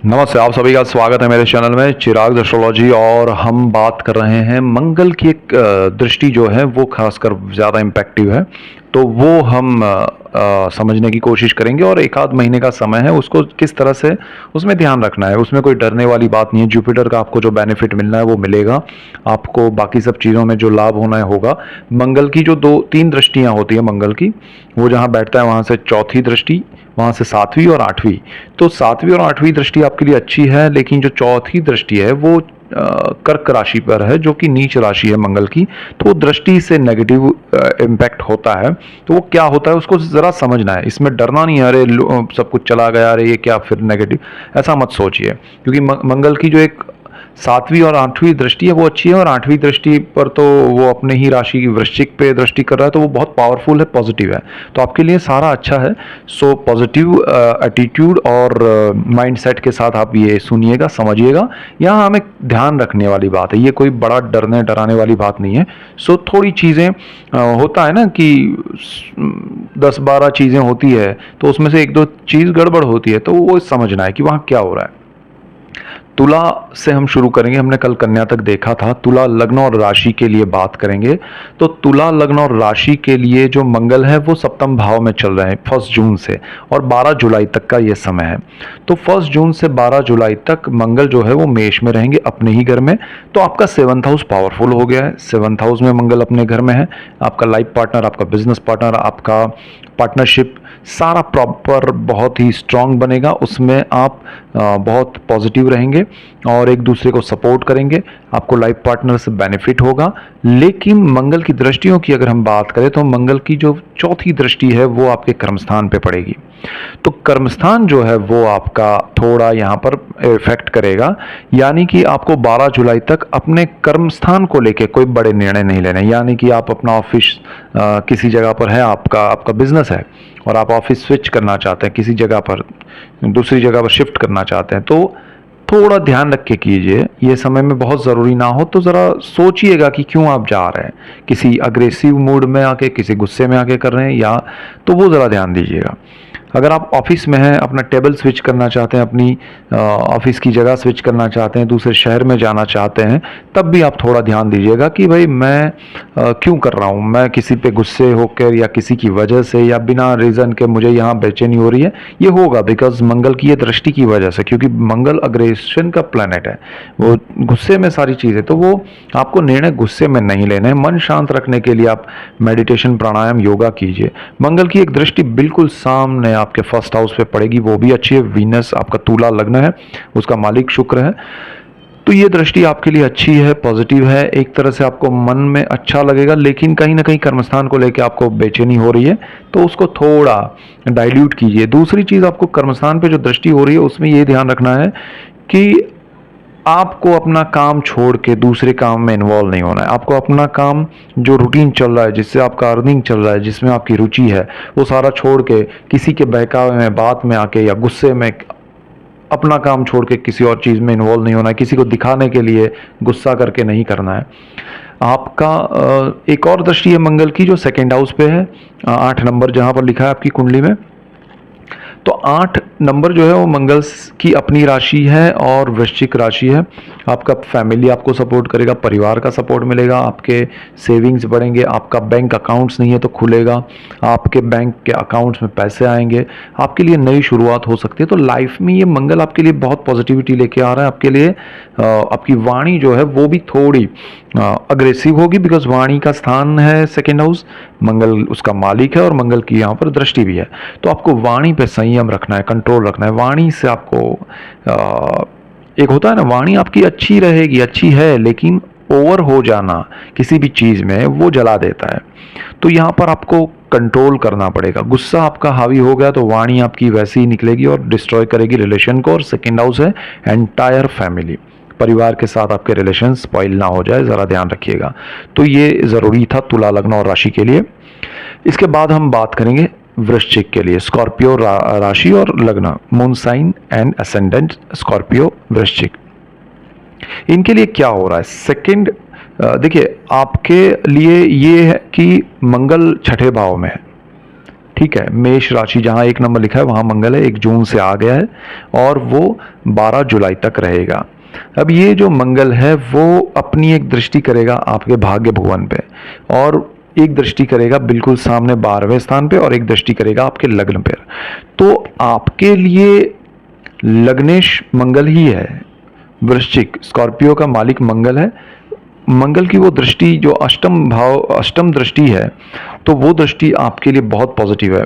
नमस्ते, आप सभी का स्वागत है मेरे चैनल में चिराग एस्ट्रोलॉजी। और हम बात कर रहे हैं मंगल की एक दृष्टि जो है वो खासकर ज़्यादा इम्पैक्टिव है, तो वो हम समझने की कोशिश करेंगे। और एक आध महीने का समय है, उसको किस तरह से उसमें ध्यान रखना है, उसमें कोई डरने वाली बात नहीं है। जुपिटर का आपको जो बेनिफिट मिलना है वो मिलेगा, आपको बाकी सब चीज़ों में जो लाभ होना है होगा। मंगल की जो दो तीन दृष्टियाँ होती है मंगल की, वो जहाँ बैठता है वहाँ से चौथी दृष्टि, वहाँ से सातवीं और आठवीं। तो सातवीं और आठवीं दृष्टि आपके लिए अच्छी है, लेकिन जो चौथी दृष्टि है वो कर्क राशि पर है, जो कि नीच राशि है मंगल की। तो वो दृष्टि से नेगेटिव इम्पैक्ट होता है। तो वो क्या होता है उसको ज़रा समझना है, इसमें डरना नहीं है। अरे सब कुछ चला गया, अरे ये क्या फिर नेगेटिव, ऐसा मत सोचिए। क्योंकि मंगल की जो एक सातवीं और आठवीं दृष्टि है वो अच्छी है, और आठवीं दृष्टि पर तो वो अपने ही राशि की वृश्चिक पे दृष्टि कर रहा है, तो वो बहुत पावरफुल है, पॉजिटिव है। तो आपके लिए सारा अच्छा है। सो पॉजिटिव एटीट्यूड और माइंडसेट के साथ आप ये सुनिएगा, समझिएगा। यहाँ हमें ध्यान रखने वाली बात है, ये कोई बड़ा डरने डराने वाली बात नहीं है। सो थोड़ी चीज़ें होता है ना कि 10-12 चीज़ें होती है, तो उसमें से एक दो चीज़ गड़बड़ होती है, तो वो समझना है कि वहाँ क्या हो रहा है। तुला से हम शुरू करेंगे। हमने कल कन्या तक देखा था, तुला लग्न और राशि के लिए बात करेंगे। तो तुला लग्न और राशि के लिए जो मंगल है वो सप्तम भाव में चल रहे हैं 1 जून से, और 12 जुलाई तक का ये समय है। तो 1 जून से 12 जुलाई तक मंगल जो है वो मेष में रहेंगे, अपने ही घर में। तो आपका 7th हाउस पावरफुल हो गया है। 7th हाउस में मंगल अपने घर में है। आपका लाइफ पार्टनर, आपका बिजनेस पार्टनर, आपका पार्टनरशिप सारा प्रॉपर बहुत ही स्ट्रांग बनेगा। उसमें आप बहुत पॉजिटिव रहेंगे और एक दूसरे को सपोर्ट करेंगे। आपको लाइफ पार्टनर से बेनिफिट होगा। लेकिन मंगल की दृष्टियों की अगर हम बात करें, तो मंगल की जो चौथी दृष्टि है वो आपके कर्मस्थान पे पड़ेगी। तो कर्मस्थान जो है वो आपका थोड़ा यहाँ पर इफेक्ट करेगा। यानी कि आपको 12 जुलाई तक अपने कर्मस्थान को लेके कोई बड़े निर्णय नहीं लेने। यानी कि आप अपना ऑफिस किसी जगह पर है, आपका आपका बिजनेस है, और आप ऑफिस स्विच करना चाहते हैं, किसी जगह पर दूसरी जगह पर शिफ्ट करना चाहते हैं, तो थोड़ा ध्यान रख के कीजिए। ये समय में बहुत ज़रूरी ना हो तो ज़रा सोचिएगा कि क्यों आप जा रहे हैं, किसी अग्रेसिव मूड में आके, किसी गुस्से में आके कर रहे हैं, या तो वो ज़रा ध्यान दीजिएगा। अगर आप ऑफिस में हैं, अपना टेबल स्विच करना चाहते हैं, अपनी ऑफिस की जगह स्विच करना चाहते हैं, दूसरे शहर में जाना चाहते हैं, तब भी आप थोड़ा ध्यान दीजिएगा कि भाई मैं क्यों कर रहा हूँ, मैं किसी पे गुस्से होकर या किसी की वजह से या बिना रीज़न के मुझे यहाँ बेचैनी हो रही है। ये होगा बिकॉज मंगल की ये दृष्टि की वजह से, क्योंकि मंगल अग्रेशन का प्लैनेट है, वो गुस्से में सारी चीज़ें। तो वो आपको निर्णय गुस्से में नहीं लेने हैं। मन शांत रखने के लिए आप मेडिटेशन, प्राणायाम, योगा कीजिए। मंगल की एक दृष्टि बिल्कुल सामने आपके 1st हाउस पे पड़ेगी, वो भी अच्छी है। वीनस आपका तुला लग्न है, उसका मालिक शुक्र है। तो ये दृष्टि आपके लिए अच्छी है, पॉजिटिव है। एक तरह से आपको मन में अच्छा लगेगा, लेकिन कहीं ना कहीं कर्मस्थान को लेकर आपको बेचैनी हो रही है, तो उसको थोड़ा डाइल्यूट कीजिए। दूसरी चीज़, आपको कर्मस्थान पे जो दृष्टि हो रही है उसमें ये ध्यान रखना है कि आपको अपना काम छोड़ के दूसरे काम में इन्वॉल्व नहीं होना है। आपको अपना काम जो रूटीन चल रहा है, जिससे आपका अर्निंग चल रहा है, जिसमें आपकी रुचि है, वो सारा छोड़ के किसी के बहकावे में, बात में आके या गुस्से में अपना काम छोड़ के किसी और चीज़ में इन्वॉल्व नहीं होना है। किसी को दिखाने के लिए गुस्सा करके नहीं करना है। आपका एक और दृष्टि है मंगल की जो 2nd हाउस पे है, 8 नंबर जहाँ पर लिखा है आपकी कुंडली में। तो 8 नंबर जो है वो मंगल की अपनी राशि है और वृश्चिक राशि है। आपका फैमिली आपको सपोर्ट करेगा, परिवार का सपोर्ट मिलेगा, आपके सेविंग्स बढ़ेंगे, आपका बैंक अकाउंट्स नहीं है तो खुलेगा, आपके बैंक के अकाउंट्स में पैसे आएंगे, आपके लिए नई शुरुआत हो सकती है। तो लाइफ में ये मंगल आपके लिए बहुत पॉजिटिविटी लेके आ रहा है। आपके लिए आपकी वाणी जो है वो भी थोड़ी अग्रेसिव होगी, बिकॉज वाणी का स्थान है 2nd हाउस, मंगल उसका मालिक है और मंगल की यहाँ पर दृष्टि भी है। तो आपको वाणी पे संयम रखना है, कंट्रोल रखना है। वाणी से आपको एक होता है ना, वाणी आपकी अच्छी रहेगी, अच्छी है, लेकिन ओवर हो जाना किसी भी चीज़ में वो जला देता है। तो यहाँ पर आपको कंट्रोल करना पड़ेगा। गुस्सा आपका हावी हो गया तो वाणी आपकी वैसी ही निकलेगी और डिस्ट्रॉय करेगी रिलेशन को। और 2nd हाउस है एंटायर फैमिली, परिवार के साथ आपके रिलेशन स्पॉइल ना हो जाए, ज़रा ध्यान रखिएगा। तो ये ज़रूरी था तुला लग्न और राशि के लिए। इसके बाद हम बात करेंगे वृश्चिक के लिए, स्कॉर्पियो राशि और लग्न, moon sign and ascendant Scorpio वृश्चिक। इनके लिए क्या हो रहा है? सेकंड, देखिए आपके लिए ये है कि मंगल 6ठे भाव में है, ठीक है, मेष राशि जहां 1 नंबर लिखा है वहां मंगल है, 1 जून से आ गया है और वो 12 जुलाई तक रहेगा। अब ये जो मंगल है वो अपनी एक दृष्टि करेगा आपके भाग्य भुवन पे, और एक दृष्टि करेगा बिल्कुल सामने 12वें स्थान पे, और एक दृष्टि करेगा आपके लग्न पे। तो आपके लिए लग्नेश मंगल ही है। वृश्चिक, स्कॉर्पियो का मालिक मंगल है। मंगल की वो दृष्टि जो अष्टम दृष्टि है, तो वो दृष्टि आपके लिए बहुत पॉजिटिव है।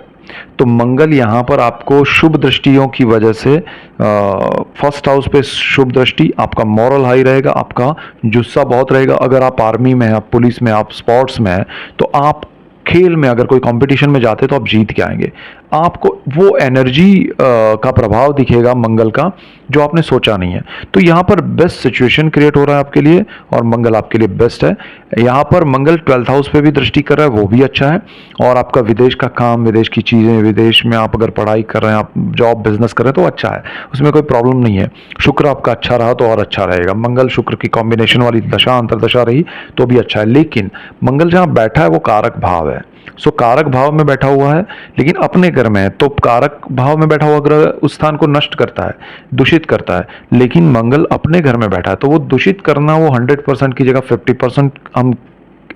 तो मंगल यहाँ पर आपको शुभ दृष्टियों की वजह से फर्स्ट हाउस पे शुभ दृष्टि, आपका मॉरल हाई रहेगा, आपका जुस्सा बहुत रहेगा। अगर आप आर्मी में हैं, आप पुलिस में, आप स्पोर्ट्स में हैं, तो आप खेल में अगर कोई कंपटीशन में जाते तो आप जीत के आएंगे। आपको वो एनर्जी का प्रभाव दिखेगा मंगल का जो आपने सोचा नहीं है। तो यहाँ पर बेस्ट सिचुएशन क्रिएट हो रहा है आपके लिए, और मंगल आपके लिए बेस्ट है। यहाँ पर मंगल 12th हाउस पे भी दृष्टि कर रहा है, वो भी अच्छा है। और आपका विदेश का काम, विदेश की चीज़ें, विदेश में आप अगर पढ़ाई कर रहे हैं, आप जॉब बिजनेस कर रहे हैं, तो अच्छा है, उसमें कोई प्रॉब्लम नहीं है। शुक्र आपका अच्छा रहा तो और अच्छा रहेगा। मंगल शुक्र की कॉम्बिनेशन वाली दशा अंतरदशा रही तो भी अच्छा है। लेकिन मंगल जहाँ बैठा है वो कारक भाव है। सो कारक भाव में बैठा हुआ है, लेकिन अपने घर में है, तो कारक भाव में बैठा हुआ ग्रह उस स्थान को नष्ट करता है, दूषित करता है। लेकिन मंगल अपने घर में बैठा है, तो वो दूषित करना वो 100% की जगह 50% हम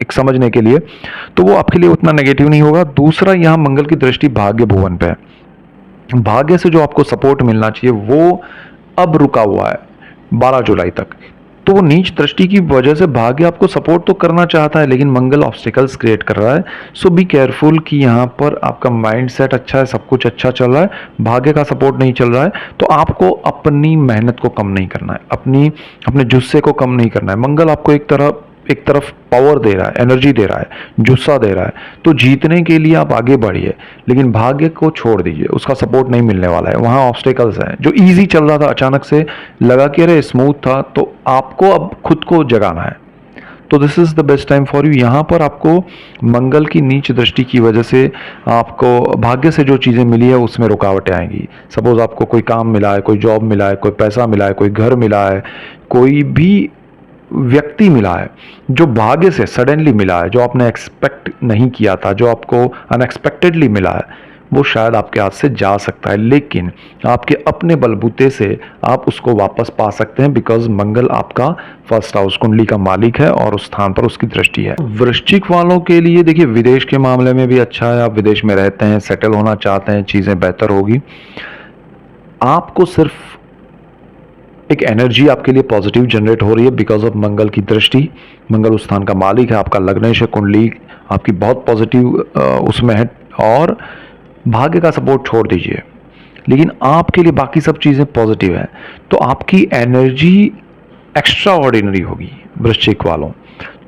एक समझने के लिए, तो वो आपके लिए उतना नेगेटिव नहीं होगा। दूसरा, यहाँ मंगल की दृष्टि भाग्य भुवन पे है। भाग्य से जो आपको सपोर्ट मिलना चाहिए वो अब रुका हुआ है 12 जुलाई तक। तो वो नीच दृष्टि की वजह से भाग्य आपको सपोर्ट तो करना चाहता है, लेकिन मंगल ऑब्स्टिकल्स क्रिएट कर रहा है। सो बी केयरफुल कि यहाँ पर आपका माइंड सेट अच्छा है, सब कुछ अच्छा चल रहा है, भाग्य का सपोर्ट नहीं चल रहा है, तो आपको अपनी मेहनत को कम नहीं करना है, अपने जुस्से को कम नहीं करना है। मंगल आपको एक तरफ पावर दे रहा है, एनर्जी दे रहा है, जुस्सा दे रहा है, तो जीतने के लिए आप आगे बढ़िए, लेकिन भाग्य को छोड़ दीजिए, उसका सपोर्ट नहीं मिलने वाला है। वहाँ ऑब्स्टेकल्स हैं। जो इजी चल रहा था अचानक से लगा कि अरे स्मूथ था, तो आपको अब खुद को जगाना है। तो this is the best time for you. यहाँ पर आपको मंगल की नीच दृष्टि की वजह से आपको भाग्य से जो चीज़ें मिली है उसमें रुकावटें आएंगी। सपोज आपको कोई काम मिला है, कोई जॉब मिला है, कोई पैसा मिला है, कोई घर मिला है, कोई भी व्यक्ति मिला है जो भाग्य से सडनली मिला है, जो आपने एक्सपेक्ट नहीं किया था, जो आपको अनएक्सपेक्टेडली मिला है, वो शायद आपके हाथ से जा सकता है, लेकिन आपके अपने बलबूते से आप उसको वापस पा सकते हैं, बिकॉज मंगल आपका फर्स्ट हाउस कुंडली का मालिक है और उस स्थान पर उसकी दृष्टि है। वृश्चिक वालों के लिए देखिए, विदेश के मामले में भी अच्छा है। आप विदेश में रहते हैं, सेटल होना चाहते हैं, चीज़ें बेहतर होगी। आपको सिर्फ एक एनर्जी आपके लिए पॉजिटिव जनरेट हो रही है बिकॉज ऑफ मंगल की दृष्टि। मंगल उस स्थान का मालिक है, आपका लग्नेश है, कुंडली आपकी बहुत पॉजिटिव उसमें है, और भाग्य का सपोर्ट छोड़ दीजिए, लेकिन आपके लिए बाकी सब चीज़ें पॉजिटिव है। तो आपकी एनर्जी एक्स्ट्रा ऑर्डिनरी होगी वृश्चिक वालों।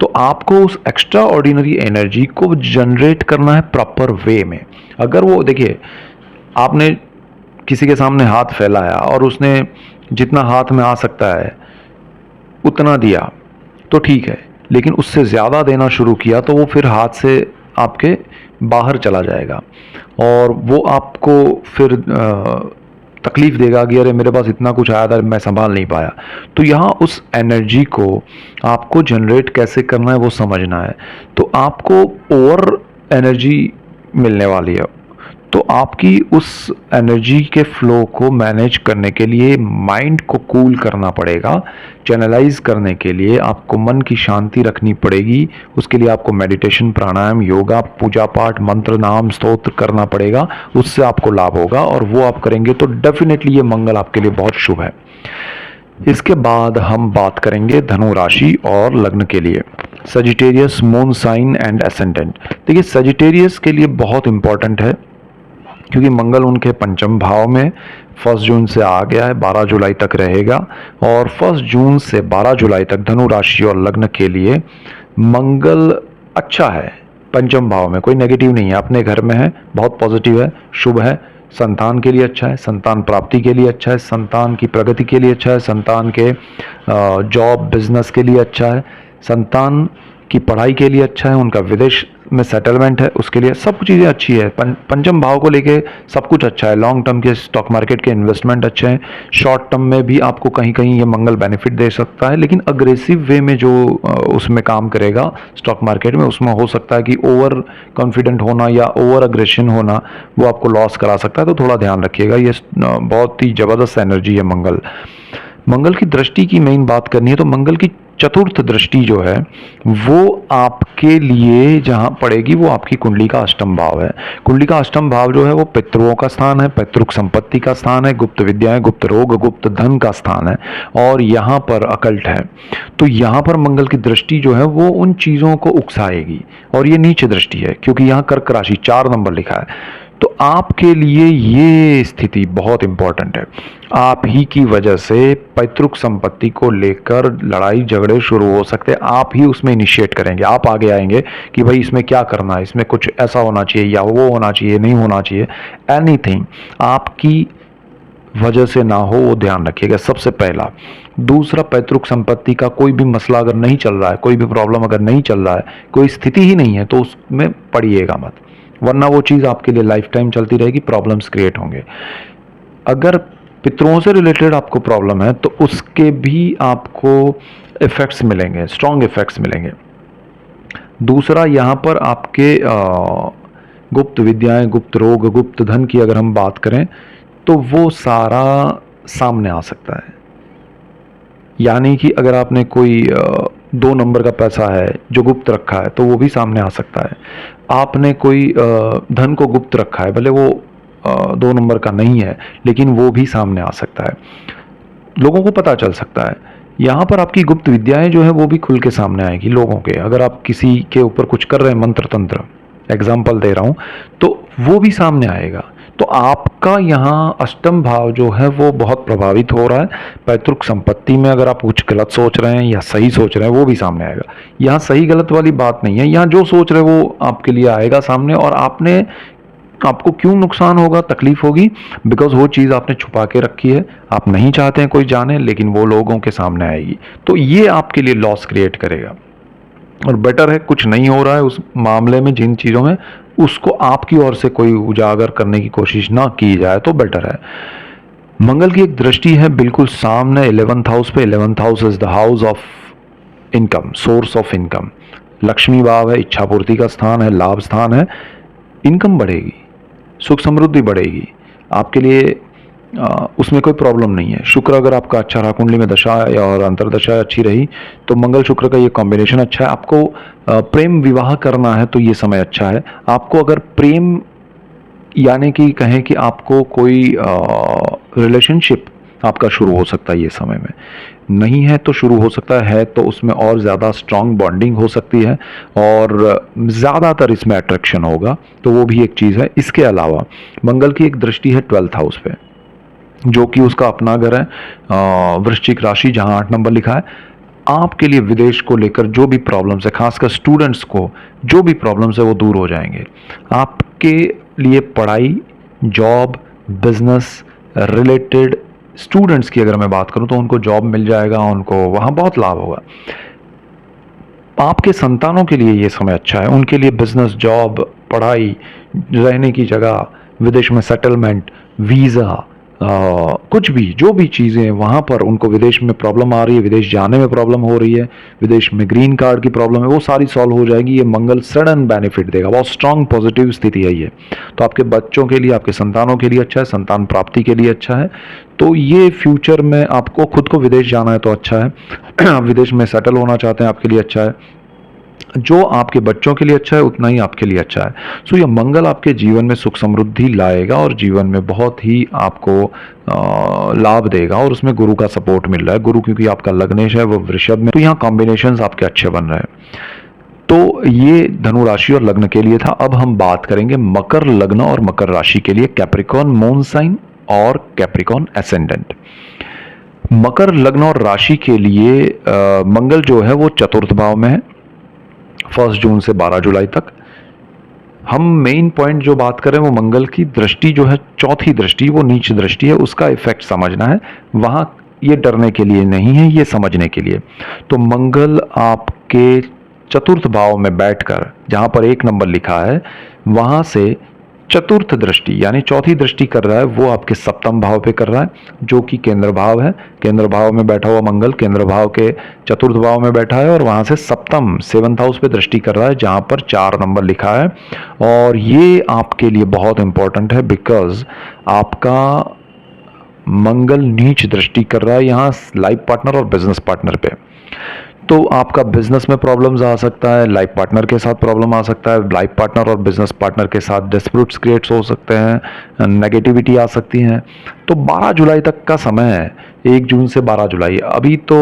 तो आपको उस एक्स्ट्रा ऑर्डिनरी एनर्जी को जनरेट करना है प्रॉपर वे में। अगर वो देखिए, आपने किसी के सामने हाथ फैलाया और उसने जितना हाथ में आ सकता है उतना दिया तो ठीक है, लेकिन उससे ज़्यादा देना शुरू किया तो वो फिर हाथ से आपके बाहर चला जाएगा, और वो आपको फिर तकलीफ देगा कि अरे मेरे पास इतना कुछ आया था, मैं संभाल नहीं पाया। तो यहाँ उस एनर्जी को आपको जनरेट कैसे करना है वो समझना है। तो आपको ओवर एनर्जी मिलने वाली है, तो आपकी उस एनर्जी के फ्लो को मैनेज करने के लिए माइंड को कूल करना पड़ेगा। चैनलाइज करने के लिए आपको मन की शांति रखनी पड़ेगी। उसके लिए आपको मेडिटेशन, प्राणायाम, योगा, पूजा पाठ, मंत्र, नाम, स्तोत्र करना पड़ेगा। उससे आपको लाभ होगा, और वो आप करेंगे तो डेफिनेटली ये मंगल आपके लिए बहुत शुभ है। इसके बाद हम बात करेंगे धनु राशि और लग्न के लिए। Sagittarius, moon sign and ascendant. देखिए, सजिटेरियस के लिए बहुत इंपॉर्टेंट है क्योंकि मंगल उनके पंचम भाव में 1 जून से आ गया है, 12 जुलाई तक रहेगा। और 1 जून से 12 जुलाई तक धनु राशि और लग्न के लिए मंगल अच्छा है, पंचम भाव में, कोई नेगेटिव नहीं है, अपने घर में है, बहुत पॉजिटिव है, शुभ है। संतान के लिए अच्छा है, संतान प्राप्ति के लिए अच्छा है, संतान की प्रगति के लिए अच्छा है, संतान के जॉब बिजनेस के लिए अच्छा है, संतान की पढ़ाई के लिए अच्छा है, उनका विदेश में सेटलमेंट है उसके लिए सब कुछ चीज़ें अच्छी है। पंचम भाव को लेके सब कुछ अच्छा है। लॉन्ग टर्म के स्टॉक मार्केट के इन्वेस्टमेंट अच्छे हैं। शॉर्ट टर्म में भी आपको कहीं कहीं ये मंगल बेनिफिट दे सकता है, लेकिन अग्रेसिव वे में जो उसमें काम करेगा स्टॉक मार्केट में, उसमें हो सकता है कि ओवर कॉन्फिडेंट होना या ओवर अग्रेशन होना वो आपको लॉस करा सकता है। तो थोड़ा ध्यान रखिएगा। ये बहुत ही ज़बरदस्त एनर्जी है मंगल। मंगल की दृष्टि की मेन बात करनी है तो मंगल की चतुर्थ दृष्टि जो है वो आपके लिए जहां पड़ेगी वो आपकी कुंडली का अष्टम भाव है। कुंडली का अष्टम भाव जो है वो पितरों का स्थान है, पैतृक संपत्ति का स्थान है, गुप्त विद्याएं, गुप्त रोग, गुप्त धन का स्थान है और यहाँ पर अकल्ट है। तो यहाँ पर मंगल की दृष्टि जो है वो उन चीजों को उकसाएगी और ये नीचे दृष्टि है क्योंकि यहाँ कर्क राशि 4 नंबर लिखा है। तो आपके लिए ये स्थिति बहुत इंपॉर्टेंट है। आप ही की वजह से पैतृक संपत्ति को लेकर लड़ाई झगड़े शुरू हो सकते हैं। आप ही उसमें इनिशिएट करेंगे, आप आगे आएंगे कि भाई इसमें क्या करना है, इसमें कुछ ऐसा होना चाहिए या वो होना चाहिए, नहीं होना चाहिए। एनीथिंग आपकी वजह से ना हो वो ध्यान रखिएगा, सबसे पहला। दूसरा, पैतृक संपत्ति का कोई भी मसला अगर नहीं चल रहा है, कोई भी प्रॉब्लम अगर नहीं चल रहा है, कोई स्थिति ही नहीं है तो उसमें पड़िएगा मत, वरना वो चीज़ आपके लिए लाइफ टाइम चलती रहेगी, प्रॉब्लम्स क्रिएट होंगे। अगर पितरों से रिलेटेड आपको प्रॉब्लम है तो उसके भी आपको इफेक्ट्स मिलेंगे, स्ट्रॉन्ग इफेक्ट्स मिलेंगे। दूसरा, यहाँ पर आपके गुप्त विद्याएं, गुप्त रोग, गुप्त धन की अगर हम बात करें तो वो सारा सामने आ सकता है। यानी कि अगर आपने कोई 2 नंबर का पैसा है जो गुप्त रखा है तो वो भी सामने आ सकता है। आपने कोई धन को गुप्त रखा है, भले वो 2 नंबर का नहीं है लेकिन वो भी सामने आ सकता है, लोगों को पता चल सकता है। यहाँ पर आपकी गुप्त विद्याएं जो है वो भी खुल के सामने आएगी लोगों के। अगर आप किसी के ऊपर कुछ कर रहे हैं, मंत्र तंत्र, एग्जाम्पल दे रहा हूँ, तो वो भी सामने आएगा। तो आपका यहाँ अष्टम भाव जो है वो बहुत प्रभावित हो रहा है। पैतृक संपत्ति में अगर आप कुछ गलत सोच रहे हैं या सही सोच रहे हैं वो भी सामने आएगा। यहाँ सही गलत वाली बात नहीं है, यहाँ जो सोच रहे हैं वो आपके लिए आएगा सामने। और आपको क्यों नुकसान होगा, तकलीफ होगी, बिकॉज वो चीज़ आपने छुपा के रखी है, आप नहीं चाहते हैं कोई जाने, लेकिन वो लोगों के सामने आएगी। तो ये आपके लिए लॉस क्रिएट करेगा। और बेटर है कुछ नहीं हो रहा है उस मामले में, जिन चीज़ों में, उसको आपकी ओर से कोई उजागर करने की कोशिश ना की जाए तो बेटर है। मंगल की एक दृष्टि है बिल्कुल सामने 11th हाउस पे। 11th house is the house of income, source of income. Lakshmi भाव है, इच्छा पूर्ति का स्थान है, लाभ स्थान है। इनकम बढ़ेगी, सुख समृद्धि बढ़ेगी आपके लिए, उसमें कोई प्रॉब्लम नहीं है। शुक्र अगर आपका अच्छा रहा, कुंडली में दशा और अंतरदशा अच्छी रही तो मंगल शुक्र का ये कॉम्बिनेशन अच्छा है। आपको प्रेम विवाह करना है तो ये समय अच्छा है। आपको अगर प्रेम यानी कि कहें कि आपको कोई रिलेशनशिप आपका शुरू हो सकता है ये समय में, नहीं है तो शुरू हो सकता है तो उसमें और ज़्यादा स्ट्रॉन्ग बॉन्डिंग हो सकती है और ज़्यादातर इसमें अट्रैक्शन होगा, तो वो भी एक चीज़ है। इसके अलावा मंगल की एक दृष्टि है 12th हाउस पे, जो कि उसका अपना घर है, वृश्चिक राशि, जहां 8 नंबर लिखा है। आपके लिए विदेश को लेकर जो भी प्रॉब्लम्स है, खासकर स्टूडेंट्स को जो भी प्रॉब्लम्स है वो दूर हो जाएंगे। आपके लिए पढ़ाई, जॉब, बिजनेस रिलेटेड स्टूडेंट्स की अगर मैं बात करूं तो उनको जॉब मिल जाएगा, उनको वहां बहुत लाभ होगा। आपके संतानों के लिए ये समय अच्छा है, उनके लिए बिजनेस, जॉब, पढ़ाई, रहने की जगह, विदेश में सेटलमेंट, वीज़ा, कुछ भी, जो भी चीज़ें वहाँ पर उनको विदेश में प्रॉब्लम आ रही है, विदेश जाने में प्रॉब्लम हो रही है, विदेश में ग्रीन कार्ड की प्रॉब्लम है, वो सारी सॉल्व हो जाएगी। ये मंगल सडन बेनिफिट देगा, बहुत स्ट्रांग पॉजिटिव स्थिति है ये। तो आपके बच्चों के लिए, आपके संतानों के लिए अच्छा है, संतान प्राप्ति के लिए अच्छा है। तो ये फ्यूचर में आपको खुद को विदेश जाना है तो अच्छा है, विदेश में सेटल होना चाहते हैं आपके लिए अच्छा है। जो आपके बच्चों के लिए अच्छा है उतना ही आपके लिए अच्छा है। सो यह मंगल आपके जीवन में सुख समृद्धि लाएगा और जीवन में बहुत ही आपको लाभ देगा। और उसमें गुरु का सपोर्ट मिल रहा है, गुरु क्योंकि आपका लग्नेश है वो वृषभ में, तो यहाँ कॉम्बिनेशंस आपके अच्छे बन रहे हैं। तो ये धनु राशि और लग्न के लिए था। अब हम बात करेंगे मकर लग्न और मकर राशि के लिए, कैप्रिकॉर्न मून साइन और कैप्रिकॉर्न एसेंडेंट। मकर लग्न और राशि के लिए मंगल जो है वो चतुर्थ भाव में है 1 जून से 12 जुलाई तक। हम मेन पॉइंट जो बात करें वो मंगल की दृष्टि जो है, चौथी दृष्टि, वो नीच दृष्टि है, उसका इफेक्ट समझना है। वहां ये डरने के लिए नहीं है, ये समझने के लिए। तो मंगल आपके चतुर्थ भाव में बैठकर, जहां पर 1 नंबर लिखा है, वहां से चतुर्थ दृष्टि यानी चौथी दृष्टि कर रहा है, वो आपके सप्तम भाव पे कर रहा है, जो कि केंद्र भाव है। केंद्र भाव में बैठा हुआ मंगल केंद्र भाव के चतुर्थ भाव में बैठा है और वहां से सप्तम 7th हाउस पे दृष्टि कर रहा है, जहां पर 4 नंबर लिखा है। और ये आपके लिए बहुत इंपॉर्टेंट है, बिकॉज आपका मंगल नीच दृष्टि कर रहा है यहाँ लाइफ पार्टनर और बिजनेस पार्टनर पे। तो आपका बिजनेस में प्रॉब्लम्स आ सकता है, लाइफ पार्टनर के साथ प्रॉब्लम आ सकता है, लाइफ पार्टनर और बिजनेस पार्टनर के साथ डिस्प्यूट्स क्रिएट्स हो सकते हैं, नेगेटिविटी आ सकती है। तो 12 जुलाई तक का समय है, 1 जून से 12 जुलाई, अभी तो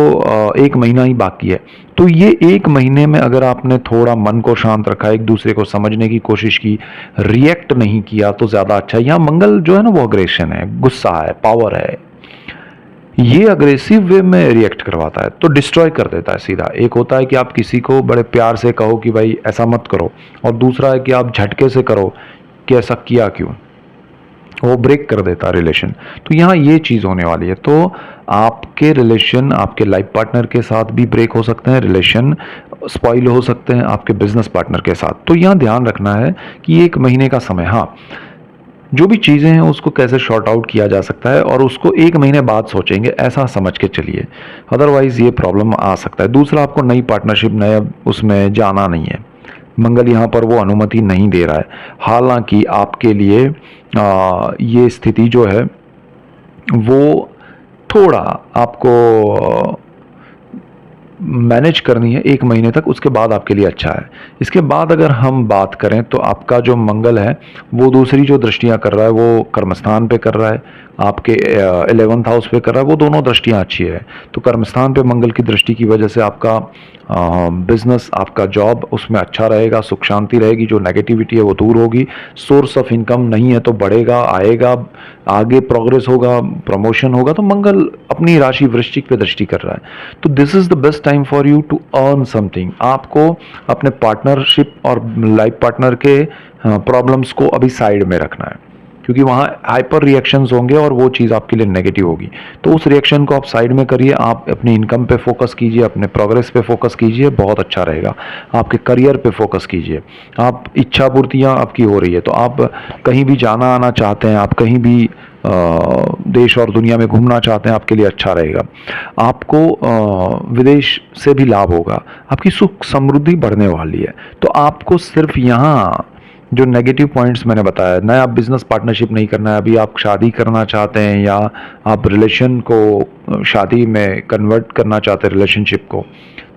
1 महीना ही बाकी है। तो ये 1 महीने में अगर आपने थोड़ा मन को शांत रखा, एक दूसरे को समझने की कोशिश की, रिएक्ट नहीं किया, तो ज़्यादा अच्छा है। यहाँ मंगल जो है ना वो अग्रेशन है, गुस्सा है, पावर है, ये अग्रेसिव वे में रिएक्ट करवाता है, तो डिस्ट्रॉय कर देता है सीधा। एक होता है कि आप किसी को बड़े प्यार से कहो कि भाई ऐसा मत करो, और दूसरा है कि आप झटके से करो कि ऐसा किया क्यों, वो ब्रेक कर देता है रिलेशन। तो यहाँ ये चीज़ होने वाली है। तो आपके रिलेशन आपके लाइफ पार्टनर के साथ भी ब्रेक हो सकते हैं, रिलेशन स्पॉइल हो सकते हैं आपके बिजनेस पार्टनर के साथ। तो यहाँ ध्यान रखना है कि 1 महीने का समय, हाँ, जो भी चीज़ें हैं उसको कैसे शॉर्ट आउट किया जा सकता है और उसको 1 महीने बाद सोचेंगे, ऐसा समझ के चलिए, अदरवाइज ये प्रॉब्लम आ सकता है। दूसरा, आपको नई पार्टनरशिप नए उसमें जाना नहीं है, मंगल यहाँ पर वो अनुमति नहीं दे रहा है। हालांकि आपके लिए ये स्थिति जो है वो थोड़ा आपको मैनेज करनी है 1 महीने तक, उसके बाद आपके लिए अच्छा है। इसके बाद अगर हम बात करें तो आपका जो मंगल है वो दूसरी जो दृष्टियां कर रहा है वो कर्मस्थान पे कर रहा है, आपके 11th हाउस पे कर रहा है, वो दोनों दृष्टियां अच्छी है। तो कर्मस्थान पे मंगल की दृष्टि की वजह से आपका बिजनेस, आपका जॉब उसमें अच्छा रहेगा, सुख शांति रहेगी, जो नेगेटिविटी है वो दूर होगी, सोर्स ऑफ इनकम नहीं है तो बढ़ेगा, आएगा, आगे प्रोग्रेस होगा, प्रमोशन होगा। तो मंगल अपनी राशि वृश्चिक पे दृष्टि कर रहा है, तो this is the best time for you to earn something. आपको अपने पार्टनरशिप और लाइफ पार्टनर के प्रॉब्लम्स को अभी साइड में रखना है, क्योंकि वहाँ हाइपर रिएक्शंस होंगे और वो चीज़ आपके लिए नेगेटिव होगी। तो उस रिएक्शन को आप साइड में करिए, आप अपनी इनकम पे फोकस कीजिए, अपने प्रोग्रेस पे फोकस कीजिए, बहुत अच्छा रहेगा। आपके करियर पे फोकस कीजिए, आप इच्छा पूर्तियाँ आपकी हो रही है, तो आप कहीं भी जाना आना चाहते हैं, आप कहीं भी देश और दुनिया में घूमना चाहते हैं, आपके लिए अच्छा रहेगा। आपको विदेश से भी लाभ होगा, आपकी सुख समृद्धि बढ़ने वाली है। तो आपको सिर्फ यहाँ जो नेगेटिव पॉइंट्स मैंने बताया, नया बिजनेस पार्टनरशिप नहीं करना है, अभी आप शादी करना चाहते हैं या आप रिलेशन को शादी में कन्वर्ट करना चाहते हैं रिलेशनशिप को,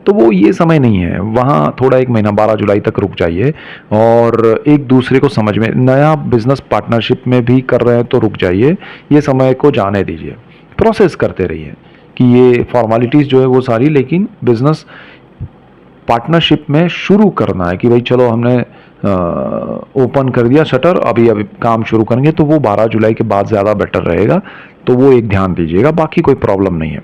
तो वो ये समय नहीं है। वहाँ थोड़ा 1 महीना 12 जुलाई तक रुक जाइए और एक दूसरे को समझ में, नया बिजनेस पार्टनरशिप में भी कर रहे हैं तो रुक जाइए, ये समय को जाने दीजिए, प्रोसेस करते रहिए कि ये फॉर्मेलिटीज़ जो है वो सारी, लेकिन बिजनेस पार्टनरशिप में शुरू करना है कि भाई चलो हमने ओपन कर दिया शटर, अभी काम शुरू करेंगे, तो वो 12 जुलाई के बाद ज़्यादा बेटर रहेगा। तो वो एक ध्यान दीजिएगा, बाकी कोई प्रॉब्लम नहीं है।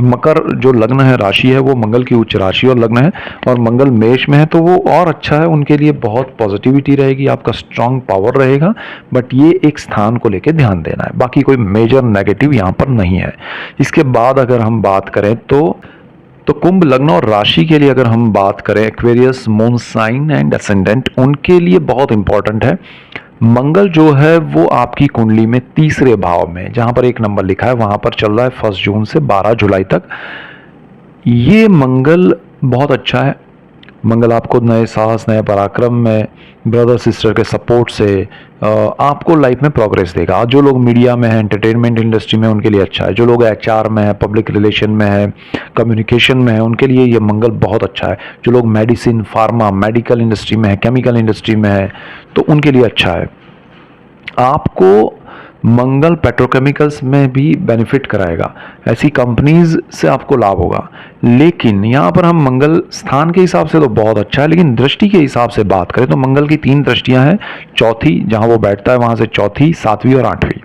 मकर जो लग्न है, राशि है, वो मंगल की उच्च राशि और लग्न है, और मंगल मेष में है, तो वो और अच्छा है, उनके लिए बहुत पॉजिटिविटी रहेगी, आपका स्ट्रांग पावर रहेगा। बट ये एक स्थान को लेके ध्यान देना है, बाकी कोई मेजर नेगेटिव यहाँ पर नहीं है। इसके बाद अगर हम बात करें तो कुंभ लग्न और राशि के लिए अगर हम बात करें, Aquarius, moon sign and ascendant, उनके लिए बहुत इंपॉर्टेंट है। मंगल जो है वो आपकी कुंडली में 3रे भाव में, जहां पर 1 नंबर लिखा है, वहां पर चल रहा है 1 जून से 12 जुलाई तक। ये मंगल बहुत अच्छा है। मंगल आपको नए साहस, नए पराक्रम में, ब्रदर सिस्टर के सपोर्ट से आपको लाइफ में प्रोग्रेस देगा। जो लोग मीडिया में हैं, एंटरटेनमेंट इंडस्ट्री में, उनके लिए अच्छा है। जो लोग एचआर में है, पब्लिक रिलेशन में है, कम्युनिकेशन में है, उनके लिए ये मंगल बहुत अच्छा है। जो लोग मेडिसिन, फार्मा, मेडिकल इंडस्ट्री में है, केमिकल इंडस्ट्री में है, तो उनके लिए अच्छा है। आपको मंगल पेट्रोकेमिकल्स में भी बेनिफिट कराएगा, ऐसी कंपनीज से आपको लाभ होगा। लेकिन यहाँ पर हम मंगल स्थान के हिसाब से तो बहुत अच्छा है, लेकिन दृष्टि के हिसाब से बात करें तो मंगल की 3 दृष्टियां हैं। चौथी जहाँ वो बैठता है वहाँ से चौथी, 7वीं और 8वीं।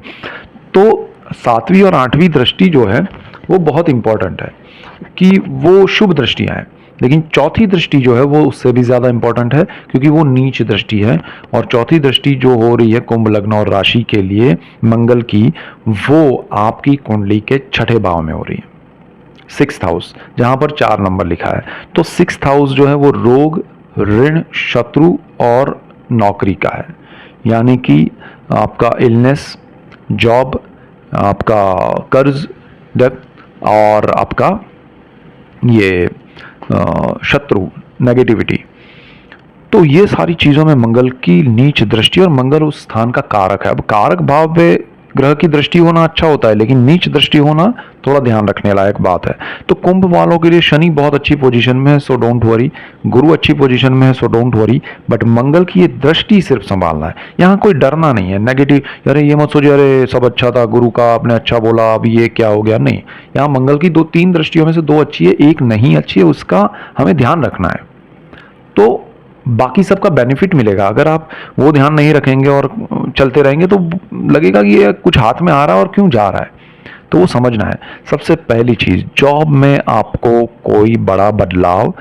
तो 7वीं और 8वीं दृष्टि जो है वो बहुत इंपॉर्टेंट है कि वो शुभ दृष्टियां हैं, लेकिन चौथी दृष्टि जो है वो उससे भी ज़्यादा इंपॉर्टेंट है, क्योंकि वो नीच दृष्टि है। और चौथी दृष्टि जो हो रही है कुंभ लग्न और राशि के लिए मंगल की, वो आपकी कुंडली के 6ठे भाव में हो रही है। सिक्स्थ हाउस, जहाँ पर 4 नंबर लिखा है। तो सिक्स्थ हाउस जो है वो रोग, ऋण, शत्रु और नौकरी का है। यानी कि आपका इलनेस, जॉब, आपका कर्ज, डेब्ट, और आपका ये शत्रु, नेगेटिविटी। तो ये सारी चीज़ों में मंगल की नीच दृष्टि, और मंगल उस स्थान का कारक है। अब कारक भाव पे ग्रह की दृष्टि होना अच्छा होता है, लेकिन नीच दृष्टि होना थोड़ा ध्यान रखने लायक बात है। तो कुंभ वालों के लिए शनि बहुत अच्छी पोजीशन में है, सो डोंट वरी। गुरु अच्छी पोजीशन में है, सो डोंट वरी। बट मंगल की ये दृष्टि सिर्फ संभालना है। यहाँ कोई डरना नहीं है नेगेटिव, अरे ये मत सोचिए अरे सब अच्छा था, गुरु का आपने अच्छा बोला, अब ये क्या हो गया, नहीं। यहाँ मंगल की 2-3 दृष्टियों में से 2 अच्छी है, एक नहीं अच्छी है, उसका हमें ध्यान रखना है। तो बाकी सबका बेनिफिट मिलेगा। अगर आप वो ध्यान नहीं रखेंगे और चलते रहेंगे तो लगेगा कि ये कुछ हाथ में आ रहा है और क्यों जा रहा है। तो वो समझना है। सबसे पहली चीज, जॉब में आपको कोई बड़ा बदलाव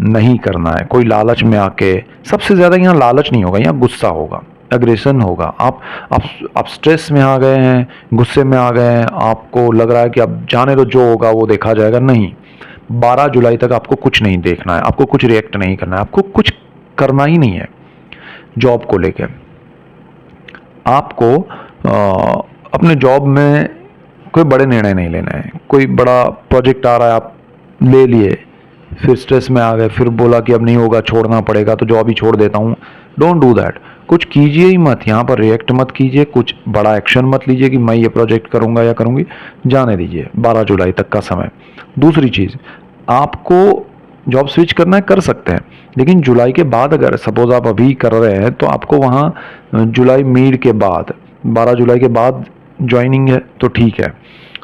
नहीं करना है। कोई लालच में आके, सबसे ज्यादा यहाँ लालच नहीं होगा, यहाँ गुस्सा होगा, अग्रेशन होगा। आप स्ट्रेस में आ गए हैं, गुस्से में आ गए हैं, आपको लग रहा है कि अब जाने दो, जो होगा वो देखा जाएगा। नहीं, 12 जुलाई तक आपको कुछ नहीं देखना है, आपको कुछ रिएक्ट नहीं करना है, आपको कुछ करना ही नहीं है। जॉब को लेकर आपको अपने जॉब में कोई बड़े निर्णय नहीं लेना है। कोई बड़ा प्रोजेक्ट आ रहा है, आप ले लिए, फिर स्ट्रेस में आ गए, फिर बोला कि अब नहीं होगा, छोड़ना पड़ेगा, तो जॉब ही छोड़ देता हूँ। Don't do that. कुछ कीजिए ही मत, यहाँ पर रिएक्ट मत कीजिए, कुछ बड़ा एक्शन मत लीजिए कि मैं ये प्रोजेक्ट करूँगा या करूँगी। जाने दीजिए 12 जुलाई तक का समय। दूसरी चीज़, आपको जॉब स्विच करना है, कर सकते हैं, लेकिन जुलाई के बाद अगर सपोज आप अभी कर रहे हैं तो आपको वहाँ जुलाई मिड के बाद, 12 जुलाई के बाद ज्वाइनिंग है तो ठीक है,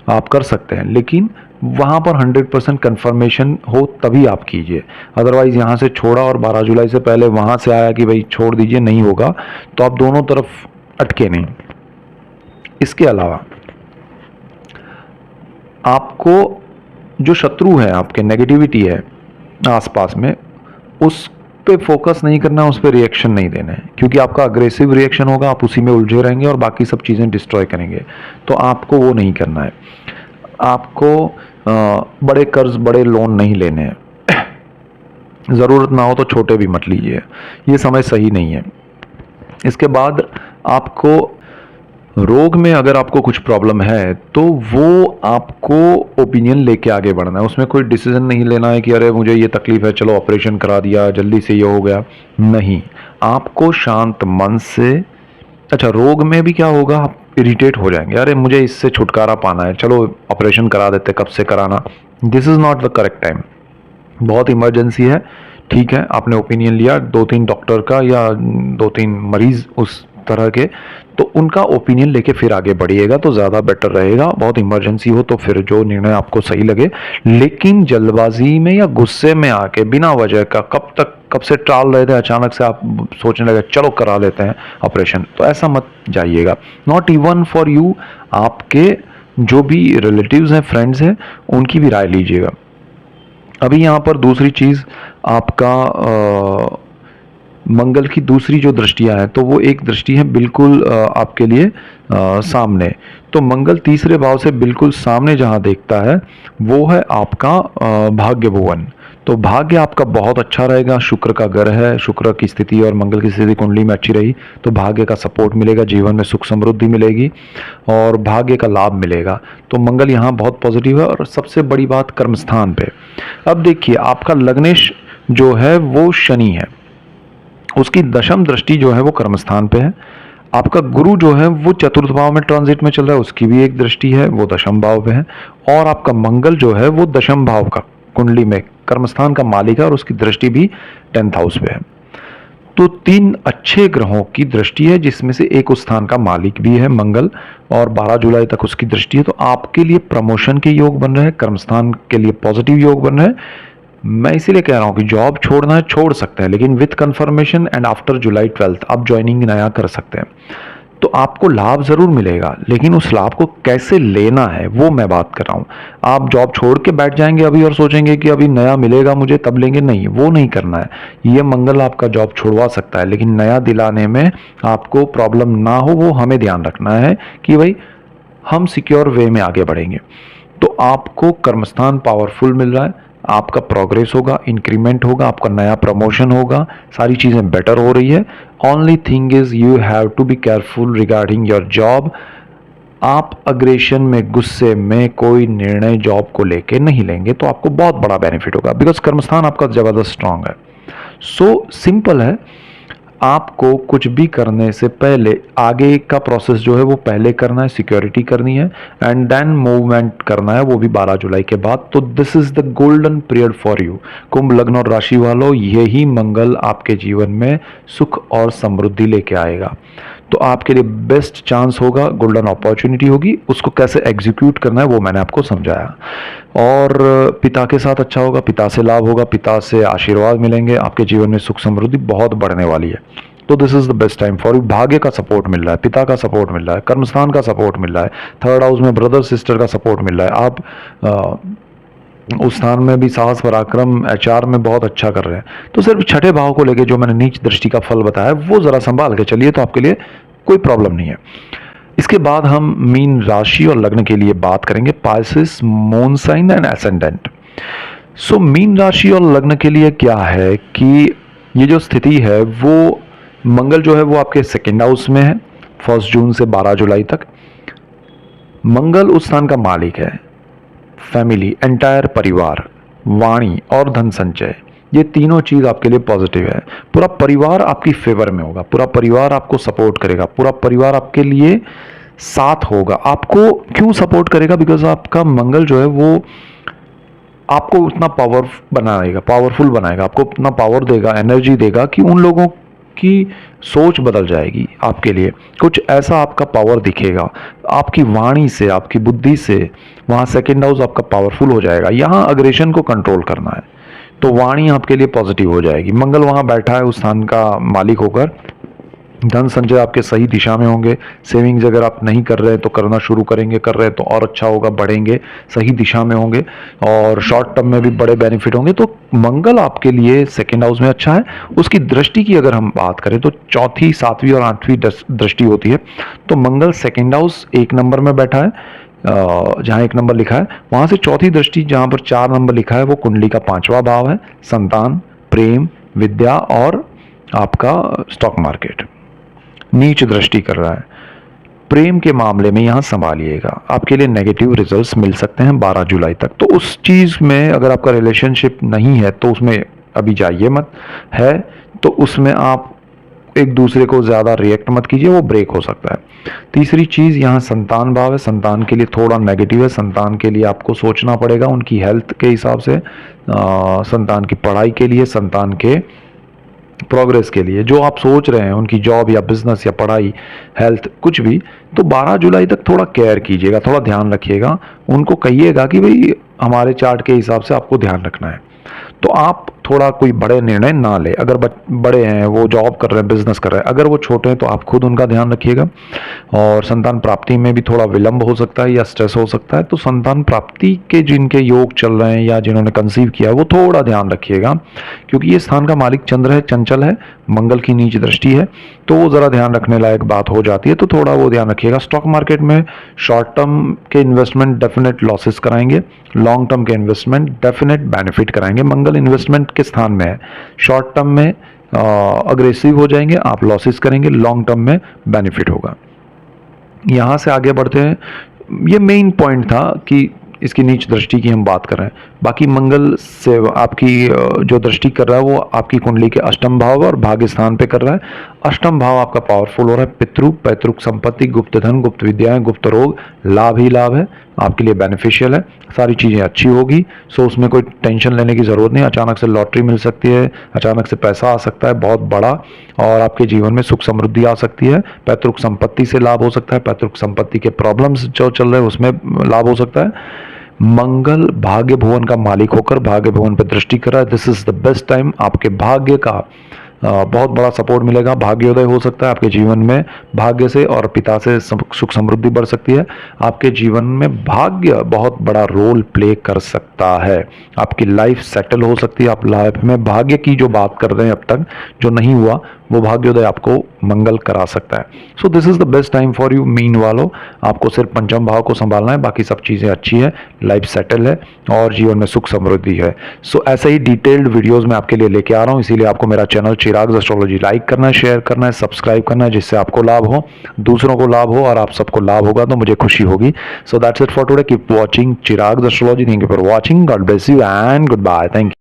आप कर सकते हैं, लेकिन वहाँ पर 100% कन्फर्मेशन हो तभी आप कीजिए। अदरवाइज यहाँ से छोड़ा और 12 जुलाई से पहले वहाँ से आया कि भाई छोड़ दीजिए, नहीं होगा, तो आप दोनों तरफ अटके नहीं। इसके अलावा आपको जो शत्रु है, आपके नेगेटिविटी है आसपास में, उस पे फोकस नहीं करना, उस पे रिएक्शन नहीं देना है, क्योंकि आपका अग्रेसिव रिएक्शन होगा, आप उसी में उलझे रहेंगे और बाकी सब चीज़ें डिस्ट्रॉय करेंगे। तो आपको वो नहीं करना है। आपको बड़े कर्ज, बड़े लोन नहीं लेने हैं। ज़रूरत ना हो तो छोटे भी मत लीजिए, ये समय सही नहीं है। इसके बाद आपको रोग में अगर आपको कुछ प्रॉब्लम है तो वो आपको ओपिनियन लेके आगे बढ़ना है। उसमें कोई डिसीजन नहीं लेना है कि अरे मुझे ये तकलीफ है, चलो ऑपरेशन करा दिया, जल्दी से ये हो गया। नहीं, आपको शांत मन से, अच्छा रोग में भी क्या होगा, आप इरिटेट हो जाएंगे, अरे मुझे इससे छुटकारा पाना है, चलो ऑपरेशन करा देते, कब से कराना। This is not the correct time. बहुत इमरजेंसी है, ठीक है, आपने ओपिनियन लिया 2-3 डॉक्टर का या 2-3 मरीज उस तरह के, तो उनका ओपिनियन लेके फिर आगे बढ़िएगा तो ज़्यादा बेटर रहेगा। बहुत इमरजेंसी हो तो फिर जो निर्णय आपको सही लगे, लेकिन जल्दबाजी में या गुस्से में आके बिना वजह का कब से टाल रहे थे, अचानक से आप सोचने लगे चलो करा लेते हैं ऑपरेशन, तो ऐसा मत जाइएगा। नॉट इवन फॉर यू, आपके जो भी रिलेटिव्स हैं, फ्रेंड्स हैं, उनकी भी राय लीजिएगा। अभी यहाँ पर दूसरी चीज़, आपका मंगल की दूसरी जो दृष्टियां हैं, तो वो एक दृष्टि है बिल्कुल आपके लिए सामने। तो मंगल तीसरे भाव से बिल्कुल सामने जहां देखता है वो है आपका भाग्य भुवन। तो भाग्य आपका बहुत अच्छा रहेगा, शुक्र का घर है, शुक्र की स्थिति और मंगल की स्थिति कुंडली में अच्छी रही तो भाग्य का सपोर्ट मिलेगा, जीवन में सुख समृद्धि मिलेगी और भाग्य का लाभ मिलेगा। तो मंगल यहाँ बहुत पॉजिटिव है। और सबसे बड़ी बात कर्मस्थान पे, अब देखिए आपका लग्नेश जो है वो शनि है, उसकी दशम दृष्टि जो है वो कर्मस्थान पे है। आपका गुरु जो है वो चतुर्थ भाव में ट्रांजिट में चल रहा है, उसकी भी एक दृष्टि है, वो दशम भाव पे है। और आपका मंगल जो है वो दशम भाव का कुंडली में कर्मस्थान का मालिक है और उसकी दृष्टि भी 10th हाउस पे है। तो 3 अच्छे ग्रहों की दृष्टि है, जिसमें से एक उस स्थान का मालिक भी है मंगल, और 12 जुलाई तक उसकी दृष्टि है। तो आपके लिए प्रमोशन के योग बन रहे हैं, कर्मस्थान के लिए पॉजिटिव योग बन रहे हैं। मैं इसीलिए कह रहा हूं कि जॉब छोड़ना है छोड़ सकते हैं, लेकिन विथ कंफर्मेशन एंड आफ्टर जुलाई 12 आप ज्वाइनिंग नया कर सकते हैं। तो आपको लाभ जरूर मिलेगा, लेकिन उस लाभ को कैसे लेना है वो मैं बात कर रहा हूं। आप जॉब छोड़ के बैठ जाएंगे अभी और सोचेंगे कि अभी नया मिलेगा मुझे तब लेंगे, नहीं, वो नहीं करना है। ये मंगल आपका जॉब छुड़वा सकता है, लेकिन नया दिलाने में आपको प्रॉब्लम ना हो वो हमें ध्यान रखना है कि भाई हम सिक्योर वे में आगे बढ़ेंगे। तो आपको कर्मस्थान पावरफुल मिल रहा है, आपका प्रोग्रेस होगा, इंक्रीमेंट होगा, आपका नया प्रमोशन होगा, सारी चीज़ें बेटर हो रही है। Only thing is you have to be careful regarding your job. आप अग्रेशन में, गुस्से में कोई निर्णय जॉब को लेके नहीं लेंगे तो आपको बहुत बड़ा बेनिफिट होगा, बिकॉज कर्मस्थान आपका जबरदस्त स्ट्रांग है। सो सिंपल है, आपको कुछ भी करने से पहले आगे का प्रोसेस जो है वो पहले करना है, सिक्योरिटी करनी है, एंड देन मूवमेंट करना है, वो भी 12 जुलाई के बाद। तो this is the golden period for you. कुंभ लग्न और राशि वालों, यही मंगल आपके जीवन में सुख और समृद्धि लेके आएगा। तो आपके लिए बेस्ट चांस होगा, गोल्डन अपॉर्चुनिटी होगी, उसको कैसे एग्जीक्यूट करना है वो मैंने आपको समझाया। और पिता के साथ अच्छा होगा, पिता से लाभ होगा, पिता से आशीर्वाद मिलेंगे, आपके जीवन में सुख समृद्धि बहुत बढ़ने वाली है। तो this is the best time for you. भाग्य का सपोर्ट मिल रहा है, पिता का सपोर्ट मिल रहा है, कर्मस्थान का सपोर्ट मिल रहा है, थर्ड हाउस में ब्रदर सिस्टर का सपोर्ट मिल रहा है। आप उस स्थान में भी साहस पराक्रम एचआर में बहुत अच्छा कर रहे हैं। तो सिर्फ छठे भाव को लेके जो मैंने नीच दृष्टि का फल बताया वो जरा संभाल के चलिए, तो आपके लिए कोई प्रॉब्लम नहीं है। इसके बाद हम मीन राशि और लग्न के लिए बात करेंगे, Pisces, moon sign and ascendant. So मीन राशि और लग्न के लिए क्या है कि ये जो स्थिति है वो मंगल जो है वो आपके सेकेंड हाउस में है 1 जून से 12 जुलाई तक। मंगल उस स्थान का मालिक है। फैमिली, एंटायर परिवार, वाणी और धन संचय, ये तीनों चीज आपके लिए पॉजिटिव है। पूरा परिवार आपकी फेवर में होगा, पूरा परिवार आपको सपोर्ट करेगा, पूरा परिवार आपके लिए साथ होगा। आपको क्यों सपोर्ट करेगा? बिकॉज आपका मंगल जो है वो आपको उतना पावरफुल बनाएगा, आपको उतना पावर देगा, एनर्जी देगा कि उन लोगों की सोच बदल जाएगी आपके लिए। कुछ ऐसा आपका पावर दिखेगा आपकी वाणी से, आपकी बुद्धि से। वहाँ सेकेंड हाउस आपका पावरफुल हो जाएगा। यहाँ अग्रेशन को कंट्रोल करना है तो वाणी आपके लिए पॉजिटिव हो जाएगी। मंगल वहाँ बैठा है उस स्थान का मालिक होकर। धन संचय आपके सही दिशा में होंगे। सेविंग्स अगर आप नहीं कर रहे हैं तो करना शुरू करेंगे, कर रहे हैं तो और अच्छा होगा, बढ़ेंगे, सही दिशा में होंगे और शॉर्ट टर्म में भी बड़े बेनिफिट होंगे। तो मंगल आपके लिए सेकेंड हाउस में अच्छा है। उसकी दृष्टि की अगर हम बात करें तो चौथी, सातवीं और आठवीं दृष्टि होती है। तो मंगल सेकेंड हाउस 1 नंबर में बैठा है, जहाँ 1 नंबर लिखा है वहां से चौथी दृष्टि जहां पर 4 नंबर लिखा है वो कुंडली का 5वां भाव है, संतान, प्रेम, विद्या और आपका स्टॉक मार्केट। नीच दृष्टि कर रहा है। प्रेम के मामले में यहां संभालिएगा, आपके लिए नेगेटिव रिजल्ट्स मिल सकते हैं 12 जुलाई तक। तो उस चीज में अगर आपका रिलेशनशिप नहीं है तो उसमें अभी जाइए मत। है तो उसमें आप एक दूसरे को ज्यादा रिएक्ट मत कीजिए, वो ब्रेक हो सकता है। तीसरी चीज यहाँ संतान भाव है, संतान के लिए थोड़ा नेगेटिव है। संतान के लिए आपको सोचना पड़ेगा उनकी हेल्थ के हिसाब से, संतान की पढ़ाई के लिए, संतान के प्रोग्रेस के लिए, जो आप सोच रहे हैं उनकी जॉब या बिजनेस या पढ़ाई, हेल्थ, कुछ भी। तो 12 जुलाई तक थोड़ा केयर कीजिएगा, थोड़ा ध्यान रखिएगा। उनको कहिएगा कि भाई हमारे चार्ट के हिसाब से आपको ध्यान रखना है। तो आप थोड़ा कोई बड़े निर्णय ना ले। अगर बड़े हैं, वो जॉब कर रहे हैं, बिजनेस कर रहे हैं, अगर वो छोटे हैं तो आप खुद उनका ध्यान रखिएगा। और संतान प्राप्ति में भी थोड़ा विलंब हो सकता है या स्ट्रेस हो सकता है। तो संतान प्राप्ति के जिनके योग चल रहे हैं या जिन्होंने कंसीव किया है वो थोड़ा ध्यान रखिएगा, क्योंकि ये स्थान का मालिक चंद्र है, चंचल है, मंगल की नीच दृष्टि है, तो वो ज़रा ध्यान रखने लायक बात हो जाती है। तो थोड़ा वो ध्यान रखिएगा। स्टॉक मार्केट में शॉर्ट टर्म के इन्वेस्टमेंट डेफिनेट लॉसेस कराएंगे, लॉन्ग टर्म के इन्वेस्टमेंट डेफिनेट बेनिफिट कराएंगे। मंगल इन्वेस्टमेंट के स्थान में है, शॉर्ट टर्म में अग्रेसिव हो जाएंगे, आप लॉसेस करेंगे, लॉन्ग टर्म में बेनिफिट होगा। यहाँ से आगे बढ़ते हैं। ये मेन पॉइंट था कि इसकी नीच दृष्टि की हम बात कर रहे हैं। बाकी मंगल से आपकी जो दृष्टि कर रहा है वो आपकी कुंडली के अष्टम भाव और भाग्य स्थान पे कर रहा है। अष्टम भाव आपका पावरफुल हो रहा है। पितृ, पैतृक संपत्ति, गुप्त धन, गुप्त विद्याएं, गुप्त रोग, लाभ ही लाभ है, आपके लिए बेनिफिशियल है, सारी चीज़ें अच्छी होगी। सो उसमें कोई टेंशन लेने की ज़रूरत नहीं। अचानक से लॉटरी मिल सकती है, अचानक से पैसा आ सकता है बहुत बड़ा, और आपके जीवन में सुख समृद्धि आ सकती है। पैतृक संपत्ति से लाभ हो सकता है, पैतृक संपत्ति के प्रॉब्लम्स जो चल रहे हैं उसमें लाभ हो सकता है। मंगल भाग्य भुवन का मालिक होकर भाग्य भुवन पर दृष्टि कर रहा है। This is the best time. आपके भाग्य का बहुत बड़ा सपोर्ट मिलेगा, भाग्योदय हो सकता है आपके जीवन में, भाग्य से और पिता से सुख समृद्धि बढ़ सकती है। आपके जीवन में भाग्य बहुत बड़ा रोल प्ले कर सकता है, आपकी लाइफ सेटल हो सकती है। आप लाइफ में भाग्य की जो बात कर रहे हैं अब तक जो नहीं हुआ, वो भाग्योदय आपको मंगल करा सकता है। So this is the best time for you. Mean वालों, आपको सिर्फ पंचम भाव को संभालना है, बाकी सब चीज़ें अच्छी है, लाइफ सेटल है और जीवन में सुख समृद्धि है। सो ऐसे ही डिटेल्ड वीडियोस मैं आपके लिए लेके आ रहा हूँ, इसीलिए आपको मेरा चैनल चिराग एस्ट्रोलॉजी लाइक करना है, शेयर करना है, सब्सक्राइब करना है, जिससे आपको लाभ हो, दूसरों को लाभ हो और आप सबको लाभ होगा तो मुझे खुशी होगी। So that's it for today. Keep watching Chirag astrology. Thank you for watching. God bless you and goodbye. Thank you.